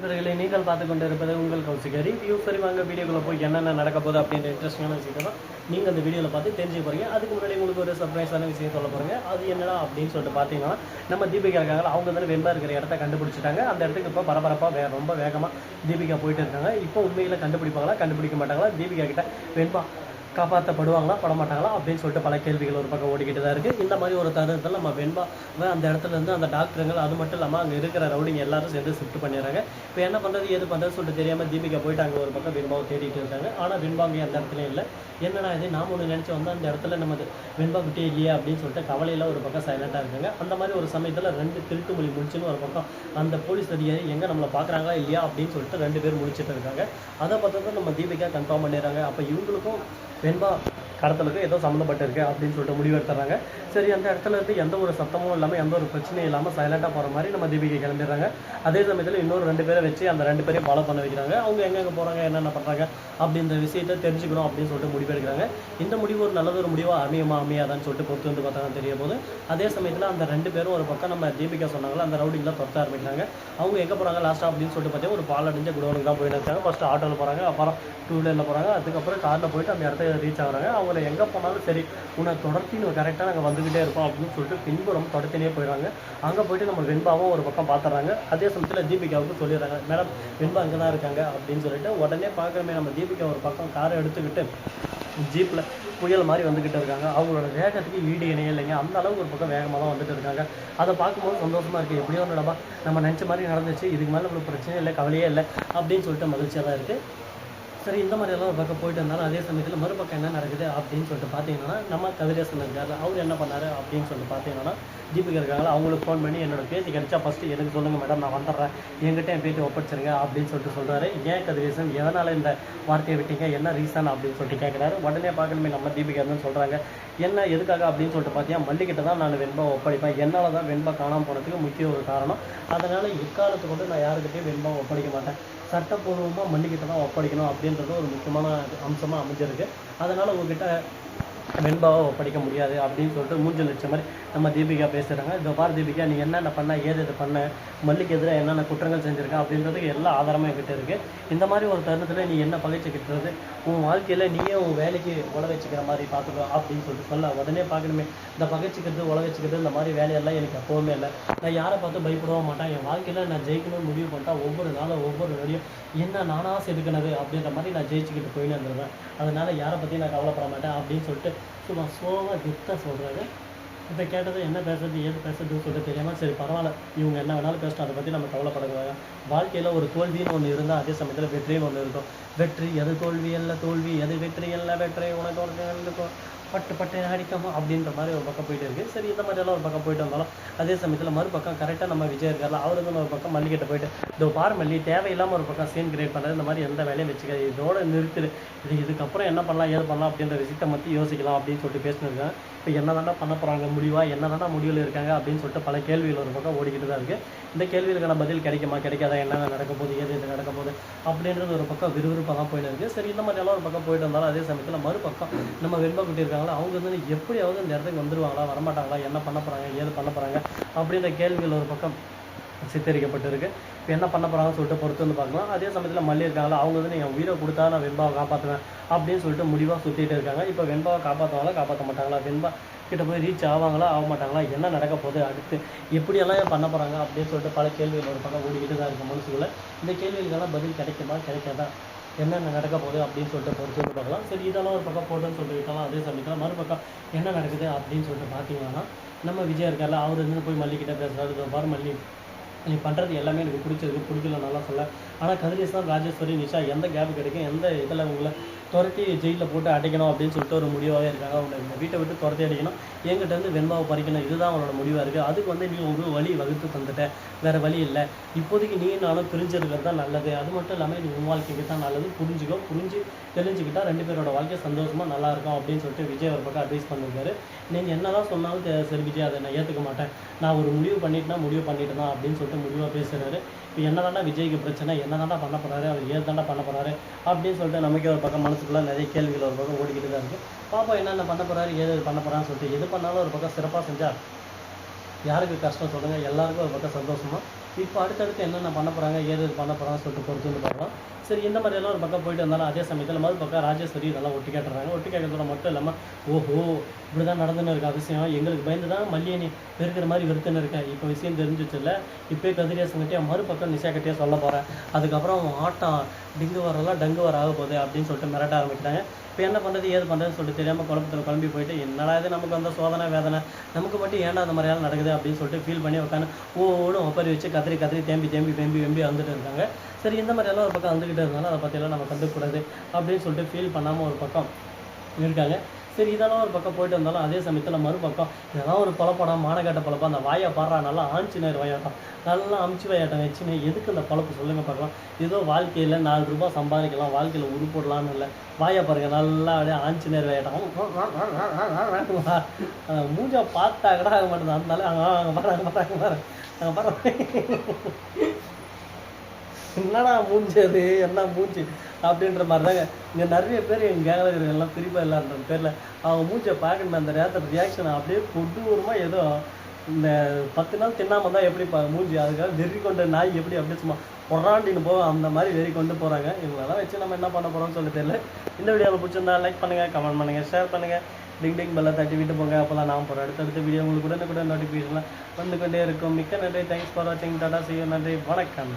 இவர்களை நீங்கள் பார்த்து கொண்டு இருப்பது உங்கள் கௌசிக ரிவ்யூ. சரி வாங்க வீடியோக்குள்ளே போய் என்னென்ன நடக்க போகுது அப்படின்ற இன்ட்ரெஸ்டிங்கான விஷயத்தை தான் நீங்கள் அந்த வீடியோவில் பார்த்து தெரிஞ்சுக்க போகிறீங்க. அதுக்கு முன்னாடி உங்களுக்கு ஒரு சர்ப்ரைஸான விஷயம் சொல்ல போகிறீங்க. அது என்னடா அப்படின்னு சொல்லிட்டு பார்த்தீங்கன்னா, நம்ம தீபிகா இருக்காங்க, அவங்க வந்து வெண்பா இருக்கிற இடத்த கண்டுபிடிச்சிட்டாங்க. அந்த இடத்துக்கு இப்போ பரபரப்பாக ரொம்ப வேகமாக தீபிகா போயிட்டு இருக்காங்க. இப்போ உண்மையில் கண்டுபிடிப்பாங்களா கண்டுபிடிக்க மாட்டாங்களா, தீபிகா கிட்ட வெண்பா காப்பாற்றப்படுவாங்களா படமாட்டாங்களா அப்படின்னு சொல்லிட்டு பல கேள்விகள் ஒரு பக்கம் ஓடிக்கிட்டு தான் இருக்குது. இந்த மாதிரி ஒரு தருணத்தில் நம்ம வெண்பாவை அந்த இடத்துல இருந்து அந்த டாக்டருங்கள் அது மட்டும் இல்லாமல் அங்கே இருக்கிற ரவுடிங்க எல்லாரும் சேர்ந்து ஷிஃப்ட் பண்ணிடுறாங்க. இப்போ என்ன பண்ணுறது ஏது பண்ணுறது சொல்லிட்டு தெரியாமல் தீபிகா போயிட்டு அங்கே ஒரு பக்கம் வெண்பாவை தேடிட்டு இருக்காங்க. ஆனால் வெண்பாங்க அந்த இடத்துல இல்லை. என்னடா இது நாம் ஒன்று நினச்சி வந்து அந்த இடத்துல நம்ம வெண்பா கிட்டே இல்லையா அப்படின்னு சொல்லிட்டு கவலையில் ஒரு பக்கம் சைலண்டாக இருக்காங்க. அந்த மாதிரி ஒரு சமயத்தில் 2 திருட்டு மொழி முடிச்சுன்னு ஒரு பக்கம் அந்த போலீஸ் அதிகாரி எங்கே நம்மளை பார்க்குறாங்களா இல்லையா அப்படின்னு சொல்லிட்டு 2 பேர் முடிச்சுட்டு இருக்காங்க. அதை பார்த்தா நம்ம தீபிகா கன்ஃபார்ம் பண்ணிடுறாங்க. அப்போ இவங்களுக்கும் வெண்பா கடத்தலுக்கு ஏதோ சம்மந்தப்பட்டிருக்கு அப்படின்னு சொல்லிட்டு முடிவு எடுத்துறாங்க. சரி, அந்த இடத்துல இருந்து எந்த ஒரு சத்தமும் இல்லாமல் எந்த ஒரு பிரச்சனையும் இல்லாமல் சைலண்டாக போகிற மாதிரி நம்ம தீபிகை கிளம்பிடுறாங்க. அதே சமயத்தில் இன்னொரு 2 பேரை வச்சு அந்த 2 பேரையும் ஃபாலோ பண்ண வைக்கிறாங்க. அவங்க எங்கெங்கே போகிறாங்க என்னென்ன பண்ணுறாங்க அப்படின்ற விஷயத்தை தெரிஞ்சுக்கணும் அப்படின்னு சொல்லிட்டு முடிவு எடுக்கிறாங்க. இந்த முடிவு ஒரு நல்லது ஒரு முடிவாக அமையாதான்னு சொல்லிட்டு பொறுத்து வந்து பார்த்தாங்க தெரிய போது. அதே சமயத்தில் அந்த 2 பேரும் ஒரு பக்கம் நம்ம தீபிகா சொன்னாங்களா அந்த ரவுடிங்கெலாம் துரத்த ஆரம்பிக்கிறாங்க. அவங்க எங்கே போகிறாங்க லாஸ்ட்டாக அப்படின்னு சொல்லிட்டு பார்த்தீங்கன்னா ஒரு பால் அடிஞ்ச குடோனுக்கு தான் போயிட்டு இருக்காங்க. ஃபஸ்ட்டு ஆட்டோவில் போகிறாங்க, அப்புறம் 2 வீலரில் போகிறாங்க, அதுக்கப்புறம் காரில் போயிட்டு அந்த இடத்த ரீச் ஆகுறாங்க. அவங்கள எங்கே போனாலும் சரி உன்னை தொடர்த்தின்னு கரெக்டாக நாங்கள் வந்துக்கிட்டே இருப்போம் அப்படின்னு சொல்லிட்டு பின்புறம் தொடர்த்தினே போயிடுறாங்க. அங்கே போயிட்டு நம்ம வெண்பாவும் ஒரு பக்கம் பார்த்துறாங்க. அதே சமயத்தில் தீபிகாவுக்கு சொல்லிடுறாங்க, மேடம் வெண்பா அங்கே தான் இருக்காங்க அப்படின்னு சொல்லிட்டு. உடனே பார்க்குறமே நம்ம தீபிகா ஒரு பக்கம் காரை எடுத்துக்கிட்டு ஜீப்பில் புயல் மாதிரி வந்துக்கிட்டு இருக்காங்க. அவங்களோட வேகத்துக்கு ஈடு இணையே இல்லைங்க. அந்த அளவுக்கு ஒரு பக்கம் வேகமாக தான் வந்துட்டு இருக்காங்க. அதை பார்க்கும்போது சந்தோஷமாக இருக்குது. எப்படியோ நடப்பா நம்ம நினச்ச மாதிரி நடந்துச்சு, இதுக்கு மேலே நம்மளுக்கு பிரச்சனையே இல்லை, கவலையே இல்லை அப்படின்னு சொல்லிட்டு மகிழ்ச்சியாக தான் இருக்குது. சரி, இந்த மாதிரியெல்லாம் ஒரு பக்கம் போயிட்டு இருந்தாலும் அதே சமயத்தில் மறுபக்கம் என்ன நடக்குது அப்படின்னு சொல்லிட்டு பார்த்தீங்கன்னா, நம்ம கதிரேசன் இருக்கார், அவர் என்ன பண்ணார் அப்படின்னு சொல்லிட்டு பார்த்தீங்கன்னா, தீபிகா இருக்காங்களா அவங்களுக்கு ஃபோன் பண்ணி என்னோட பேத்தி கிடைச்சா ஃபஸ்ட்டு எனக்கு சொல்லுங்கள் மேடம், நான் வந்துடுறேன், என்கிட்ட என் பேட்டி ஒப்படைச்சிருங்க அப்படின்னு சொல்லிட்டு சொல்கிறாரு. ஏன் கதிரேசன் எதனால் இந்த வார்த்தையை விட்டீங்க, என்ன ரீசன் அப்படின்னு சொல்லிட்டு கேட்குறாரு. உடனே பார்க்கணுமே நம்ம தீபிகா தான் சொல்கிறாங்க, என்ன எதுக்காக அப்படின்னு சொல்லிட்டு பார்த்தீங்கன்னா, மல்லிகிட்ட தான் நான் வெண்பா ஒப்படைப்பேன், என்னால் தான் வெண்பா காணாமல் போனதுக்கு முக்கிய ஒரு காரணம், அதனால் இக்காலத்து கொண்டு நான் யாருக்கிட்டையும் வெண்பா ஒப்படைக்க மாட்டேன், சட்டப்பூர்வமாக மல்லிகிட்ட தான் ஒப்படைக்கணும் அப்படின்றது ஒரு முக்கியமான அம்சமாக அமைஞ்சிருக்கு. அதனால் உங்ககிட்ட வெண்பாவை ஒப்படைக்க முடியாது அப்படின்னு சொல்லிட்டு மூஞ்சல் வச்ச மாதிரி நம்ம தீபிகா பேசுகிறாங்க. இந்த பார் தீபிகா, நீ என்னென்ன பண்ண ஏது பண்ண, மல்லிக்கு எதிராக என்னென்ன குற்றங்கள் செஞ்சுருக்கேன் அப்படின்றதுக்கு எல்லா ஆதாரமும் என்கிட்ட இருக்குது. இந்த மாதிரி ஒரு தருணத்தில் நீ என்ன பகைச்சிக்கிட்டுறது, உன் வாழ்க்கையில் நீயே உன் வேலைக்கு உழ வச்சுக்கிற மாதிரி பார்த்துக்கோ அப்படின்னு சொல்லிட்டு சொல்ல. உடனே பார்க்கணுமே இந்த பகைச்சிக்கிறது உழ வச்சுக்கிறது இந்த மாதிரி வேலையெல்லாம் எனக்கு எப்போவுமே இல்லை. நான் யாரை பார்த்து பயப்படவும் மாட்டேன். என் வாழ்க்கையில் நான் ஜெயிக்கணும்னு முடிவு பண்ணிட்டா ஒவ்வொரு நாளும் ஒவ்வொரு நொடியும் என்ன நானாக செதுக்கினது அப்படின்ற மாதிரி நான் ஜெயிச்சுக்கிட்டு போயின்னு வந்துடுவேன். அதனால் யாரை பற்றியும் நான் கவலைப்பட மாட்டேன் அப்படின்னு சொல்லிட்டு சும்மா ஸ்லோவாக கெத்தாக சொல்கிறாரு. இதை கேட்டது என்ன பேசுறது ஏது பேசுறதுன்னு சொல்லிட்டு தெரியாமல், சரி பரவாயில்ல இவங்க என்ன வேணாலும் பேசணும், அதை பற்றி நம்ம கவலைப்படக்கூடாது. வாழ்க்கையில் ஒரு தோல்வின்னு ஒன்று இருந்தால் அதே சமயத்தில் வெற்றின்னு ஒன்று இருக்கும். வெற்றி எது தோல்வி அல்ல, தோல்வி எது வெற்றி அல்ல, வெற்றி உனக்கு ஒரு பட்டு அடிக்காம அப்படின்ற மாதிரி ஒரு பக்கம் போயிட்டு இருக்குது. சரி, இந்த மாதிரியெல்லாம் ஒரு பக்கம் போயிட்டு வந்தாலும் அதே சமயத்தில் மறுபக்கம் கரெக்டாக நம்ம விஜய் இருக்கார்ல, அவருக்கு ஒரு பக்கம் மல்லிகிட்ட போயிட்டு இதோ பார் மல்லி, தேவையில்லாமல் ஒரு பக்கம் சீன் கிரியேட் பண்ணுறது, இந்த மாதிரி எந்த வேலையும் வச்சுக்காது, இதோட நிறுத்துது, இதுக்கப்புறம் என்ன பண்ணலாம் ஏது பண்ணலாம் அப்படின்ற விஷயத்தை பற்றி யோசிக்கலாம் அப்படின்னு சொல்லிட்டு பேசினிருக்காங்க. இப்போ என்ன தாண்டா பண்ண போகிறாங்க, முடிவா என்ன தாண்டா முடிவில் இருக்காங்க அப்படின்னு சொல்லிட்டு பல கேள்விகள் ஒரு பக்கம் ஓடிக்கிட்டு தான் இருக்குது. இந்த கேள்விகளுக்கான பதில் கிடைக்குமா கிடைக்காதா, என்ன நடக்க போகுது ஏது இது நடக்க போகுது அப்படின்றது ஒரு பக்கம் விறுவிறுப்பாக தான் போயிட்டு இருக்குது. சரி, இந்த மாதிரியெல்லாம் ஒரு பக்கம் போயிட்டு வந்தாலும் அதே சமயத்தில் மறுபக்கம் நம்ம வெண்பா குட்டி இருக்காங்களா, அவங்க வந்து எப்படியாவது இந்த இடத்துக்கு வந்துடுவாங்களா வரமாட்டாங்களா, என்ன பண்ண போகிறாங்க ஏது பண்ண போகிறாங்க அப்படின்ற கேள்விகள் ஒரு பக்கம் சித்தரிக்கப்பட்டிருக்கு. இப்போ என்ன பண்ண போகிறாங்கன்னு சொல்லிட்டு பொறுத்து வந்து பார்க்கலாம். அதே சமயத்தில் மல்லி இருக்காங்களா, அவங்க வந்து நீங்கள் உயிரை கொடுத்தா நான் வெண்பாவை காப்பாற்றுவேன் அப்படின்னு சொல்லிட்டு முடிவாக சுற்றிட்டு இருக்காங்க. இப்போ வெண்பாவை காப்பாற்றுவாங்களா காப்பாற்ற மாட்டாங்களா, வெண்பா கிட்ட போய் ரீச் ஆவாங்களா ஆக மாட்டாங்களா, என்ன நடக்க போகுது அடுத்து எப்படியெல்லாம் பண்ண போகிறாங்க அப்படின்னு சொல்லிட்டு பல கேள்விகள் ஒரு பக்கம் ஓடிக்கிட்டு தான் இருக்குது மனசுக்குள்ளே. இந்த கேள்விகளுக்கெல்லாம் பதில் கிடைக்குமா கிடைக்காதா, என்னென்ன நடக்க போகுது அப்படின்னு சொல்லிட்டு பொறுத்து வந்து பார்க்கலாம். சரி, இதெல்லாம் ஒரு பக்கம் போடுன்னு சொல்லிட்டு விட்டாலும் அதே சமயத்தில் மறுபக்கம் என்ன நடக்குது அப்படின்னு சொல்லிட்டு பார்த்தீங்கன்னா, நம்ம விஜய் இருக்கார்ல, அவர் இருந்து போய் மல்லிகிட்ட பேசுகிறாரு, பாரு மல்லி நீ பண்ணுறது எல்லாமே எனக்கு பிடிச்சிருக்கு, பிடிக்கல நல்லா சொல்ல, ஆனால் கதிரேசன் ராஜேஸ்வரி நிஷா எந்த கேப் கிடைக்கும், எந்த இதில் உங்களை துரத்தி ஜெயிலில் போட்டு அடைக்கணும் அப்படின்னு சொல்லிட்டு ஒரு முடிவாகவே இருக்காங்க. அவங்களை இந்த வீட்டை விட்டு துரத்தி அடிக்கணும், என்கிட்ட வந்து வெண்பாவை பறிக்கணும், இதுதான் அவங்களோட முடிவாக இருக்குது. அதுக்கு வந்து நீ ஒரு வழி வகுத்து தந்துட்ட, வேறு வழி இல்லை, இப்போதைக்கு நீ நானும் பிரிஞ்சிருக்கிறது தான் நல்லது, அது மட்டும் இல்லாமல் நீ உன் வாழ்க்கைக்கு தான் நல்லது, புரிஞ்சு தெரிஞ்சுக்கிட்டால் 2 பேரோட வாழ்க்கை சந்தோஷமாக நல்லாயிருக்கும் அப்படின்னு சொல்லிட்டு விஜய் ஒரு பக்கம் அட்வைஸ் பண்ணியிருக்காரு. நீங்கள் என்ன தான் சொன்னாலும் சரி விஜய் அதை நான் ஏற்றுக்க மாட்டேன், நான் ஒரு முடிவு பண்ணிட்டு தான் அப்படின்னு சொல்லிட்டு முடிவாக பேசுகிறாரு. இப்போ என்ன தாண்டா விஜய்க்கு பிரச்சனை, என்ன தாண்டா பண்ண போகிறாரு, அவர் ஏது தாண்டா பண்ண போகிறாரு அப்படின்னு சொல்லிட்டு நமக்கே ஒரு பக்கம் மனசுக்குள்ளே நிறைய கேள்விகள் ஒரு பக்கம் ஓடிக்கிட்டு தான் இருக்குது. பாப்பா என்னென்ன பண்ண போகிறாரு ஏது பண்ண போகிறான்னு சொல்லிட்டு எது பண்ணாலும் ஒரு பக்கம் சிறப்பாக செஞ்சால் யாருக்கு கஷ்டம் சொல்லுங்கள், எல்லாருக்கும் ஒரு பக்கம் சந்தோஷமாக இப்போ அடுத்தடுத்து என்னென்ன பண்ண போகிறாங்க ஏது பண்ண போகிறாங்கன்னு சொல்லிட்டு பொறுத்து வந்து பார்க்கலாம். சரி, இந்த மாதிரியெல்லாம் ஒரு பக்கம் போயிட்டு இருந்தாலும் அதே சமயத்தில் மறுபக்கம் ராஜேஸ்வரி இதெல்லாம் ஒட்டி கேட்டுறாங்க. ஒட்டி கேட்கறதோட மட்டும் இல்லாமல் ஓஹோ இப்படி தான் நடந்துன்னு இருக்க அவசியம், எங்களுக்கு பயந்து தான் மல்லியை நீ வெறுக்கிற மாதிரி வெறுத்துன்னு இருக்கேன், இப்போ விஷயம் தெரிஞ்சிச்சுல்ல, இப்போயே கதிரேசங்கிட்டே மறுபக்கம் நிஷா கிட்டே சொல்ல போகிறேன், அதுக்கப்புறம் அவன் ஆட்டம் டிங்கு வரலாம் டங்கு வர ஆக போகுது அப்படின்னு சொல்லிட்டு மிரட்ட ஆரம்பிக்கிறாங்க. இப்போ என்ன பண்ணுறது ஏது பண்ணுறதுன்னு சொல்லிட்டு தெரியாமல் குழப்பத்தில் கிளம்பி போயிட்டு என்னடா இது நமக்கு வந்த சோதனை வேதனை, நமக்கு மட்டும் ஏன்டா அந்த மாதிரியாலும் நடக்குது அப்படின்னு சொல்லிட்டு ஃபீல் பண்ணி உட்காந்து ஓடும் ஒப்பரி வச்சு கத்திரி கத்திரி தேம்பி வந்துட்டு இருக்காங்க. சரி, இந்த மாதிரியெல்லாம் ஒரு பக்கம் வந்துக்கிட்டு இருந்தாலும் அதை பற்றியெல்லாம் நம்ம கண்டுக்கூடாது அப்படின்னு சொல்லிட்டு ஃபீல் பண்ணாமல் ஒரு பக்கம் இருக்காங்க. சரி, இதெல்லாம் ஒரு பக்கம் போயிட்டு இருந்தாலும் அதே சமயத்தில் மறுபக்கம் இதெல்லாம் ஒரு பழப்படம் மானக்காட்ட பழப்பம், அந்த வாயை பாடுறா நல்லா ஆஞ்சினர் வாயாட்டம், நல்லா அமுச்சு வாயாட்டம் வச்சுன்னு எதுக்கு இந்த பழப்பு சொல்லுங்கள் பார்க்கலாம். ஏதோ வாழ்க்கையில் 4 ரூபா சம்பாதிக்கலாம், வாழ்க்கையில் உருப்படலான்னு இல்லை, வாயை பாருங்க நல்லா அப்படியே ஆஞ்சினர் வாயாட்டம் மூஞ்சா பார்த்தா கூட ஆக மாட்டேங்குது. அதனால அங்கே பாரு என்னடா மூஞ்சி அது என்ன மூஞ்சி அப்படின்ற மாதிரி தாங்க. இங்கே நிறைய பேர் எங்கள் கேங்கில் இருக்கிறவங்கெல்லாம் பிரிப்பாக இல்லான்ற பேரில் அவங்க மூஞ்சியை பார்க்கணும், அந்த நேரத்தில் ரியாக்ஷன் அப்படியே கொடூரமாக ஏதோ இந்த 10 நாள் தின்னாமல் தான் எப்படி மூஞ்சி அதுக்காக வெறி கொண்ட நாய் எப்படி அப்படியே சும்மா பொறாண்டின்னு போக அந்த மாதிரி வெறி கொண்டு போகிறாங்க. இவங்களெல்லாம் வச்சு நம்ம என்ன பண்ண போகிறோம்னு சொல்லி தெரியல. இந்த வீடியோவில் பிடிச்சிருந்தா லைக் பண்ணுங்கள், கமெண்ட் பண்ணுங்கள், ஷேர் பண்ணுங்கள், டிங் பெல்லை தட்டி விட்டு போங்க. அப்போல்லாம் நான் போகிறேன் அடுத்தடுத்த வீடியோ உங்களுக்கு கூட நோட்டிஃபிகேஷன்லாம் வந்து கொண்டே இருக்கும். மிக்க நன்றி, தேங்க்ஸ் ஃபார் வாட்சிங், டாடா, see you, நன்றி, வணக்கம்.